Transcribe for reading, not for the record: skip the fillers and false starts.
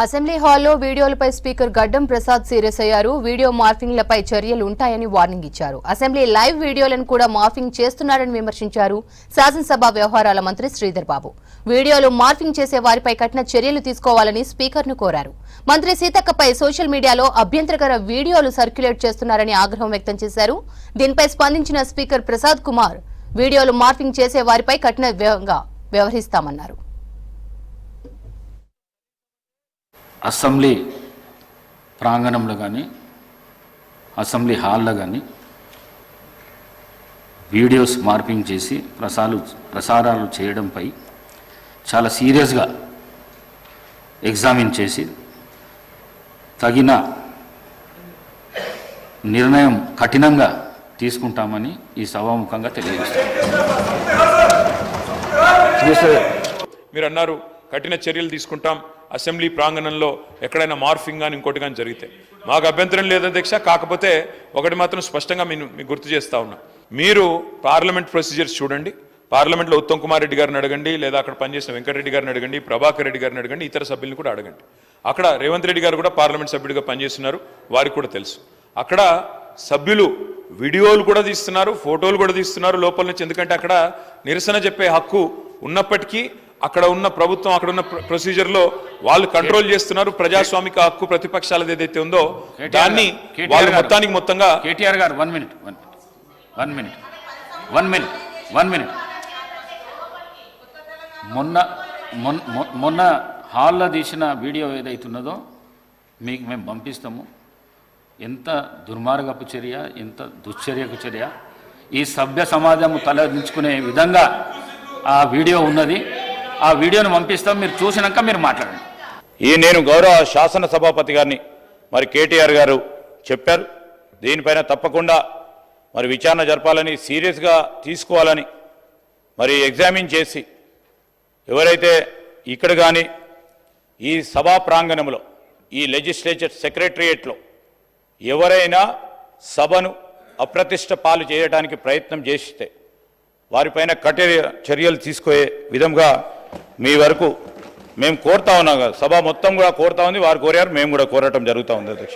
Assembly హాల్లో వీడియోలపై speaker గడ్డం Prasad serious అయ్యారు. వీడియో మార్ఫింగ్లపై చర్యలు ఉంటాయని వార్నింగ్ ఇచ్చారు. అసెంబ్లీ లైవ్ వీడియోలను కూడా మార్ఫింగ్ చేస్తున్నారని విమర్శించారు శాసనసభ వ్యవహారాల మంత్రి శ్రీధర్ బాబు. వీడియోలు మార్ఫింగ్ చేసే వారిపై కఠిన చర్యలు తీసుకోవాలని స్పీకర్ను కోరారు. మంత్రి సీతక్కపై సోషల్ మీడియాలో అభ్యంతరకర వీడియోలు సర్క్యులేట్ చేస్తున్నారని ఆగ్రహం వ్యక్తం చేశారు. దీనిపై స్పందించిన స్పీకర్ ప్రసాద్ కుమార్ వీడియోలు మార్ఫింగ్ చేసే వారిపై కఠినంగా వ్యవహరిస్తామన్నారు. అసెంబ్లీ ప్రాంగణంలో కానీ అసెంబ్లీ హాల్లో కానీ వీడియోస్ మార్పింగ్ చేసి ప్రసారాలు చేయడంపై చాలా సీరియస్గా ఎగ్జామిన్ చేసి తగిన నిర్ణయం కఠినంగా తీసుకుంటామని ఈ సభాముఖంగా తెలియజేస్తాం. మీరు అన్నారు కఠిన చర్యలు తీసుకుంటాం, అసెంబ్లీ ప్రాంగణంలో ఎక్కడైనా మార్ఫింగ్ కానీ ఇంకోటి కానీ జరిగితే మాకు అభ్యంతరం లేదు అధ్యక్ష. కాకపోతే ఒకటి మాత్రం స్పష్టంగా మీకు గుర్తు చేస్తా ఉన్నా, మీరు పార్లమెంట్ ప్రొసీజర్స్ చూడండి. పార్లమెంట్లో ఉత్తమ్ కుమార్ రెడ్డి గారిని అడగండి, లేదా అక్కడ పనిచేసిన వెంకటరెడ్డి గారిని అడగండి, ప్రభాకర్ రెడ్డి గారిని అడగండి, ఇతర సభ్యులను కూడా అడగండి. అక్కడ రేవంత్ రెడ్డి గారు కూడా పార్లమెంట్ సభ్యుడిగా పనిచేస్తున్నారు, వారికి కూడా తెలుసు. అక్కడ సభ్యులు వీడియోలు కూడా తీస్తున్నారు, ఫోటోలు కూడా తీస్తున్నారు లోపల నుంచి. ఎందుకంటే అక్కడ నిరసన చెప్పే హక్కు ఉన్నప్పటికీ అక్కడ ఉన్న ప్రభుత్వం, అక్కడ ఉన్న ప్రొసీజర్లో వాళ్ళు కంట్రోల్ చేస్తున్నారు. ప్రజాస్వామిక హక్కు ప్రతిపక్షాలది ఏదైతే ఉందో దాన్ని వాళ్ళు మొత్తంగా. కేటీఆర్ గారు 1 మినిట్. మొన్న హాల్లో తీసిన వీడియో ఏదైతున్నదో మీకు మేము పంపిస్తాము. ఎంత దుర్మార్గపు చర్య, ఎంత దుశ్చర్యకు చర్య. ఈ సభ్య సమాజం తలదించుకునే విధంగా ఆ వీడియో ఉన్నది. ఆ వీడియోను పంపిస్తాం, మీరు చూసినాక మీరు మాట్లాడండి. నేను గౌరవ శాసన సభాపతి గారిని మరి కేటీఆర్ గారు చెప్పారు, దీనిపైన తప్పకుండా మరి విచారణ జరపాలని, సీరియస్గా తీసుకోవాలని మరి ఎగ్జామిన్ చేసి ఎవరైతే ఇక్కడ కానీ ఈ సభా ప్రాంగణంలో ఈ లెజిస్లేచర్ సెక్రటరియేట్లో ఎవరైనా సభను అప్రతిష్ట పాలు చేయడానికి ప్రయత్నం చేస్తే వారిపైన కఠిన చర్యలు తీసుకునే విధంగా మీ వరకు మేము కోరుతా ఉన్నాం కదా. సభ మొత్తం కూడా కోరుతా ఉంది, వారు కోరారు, మేము కూడా కోరటం జరుగుతూ ఉంది అధ్యక్ష.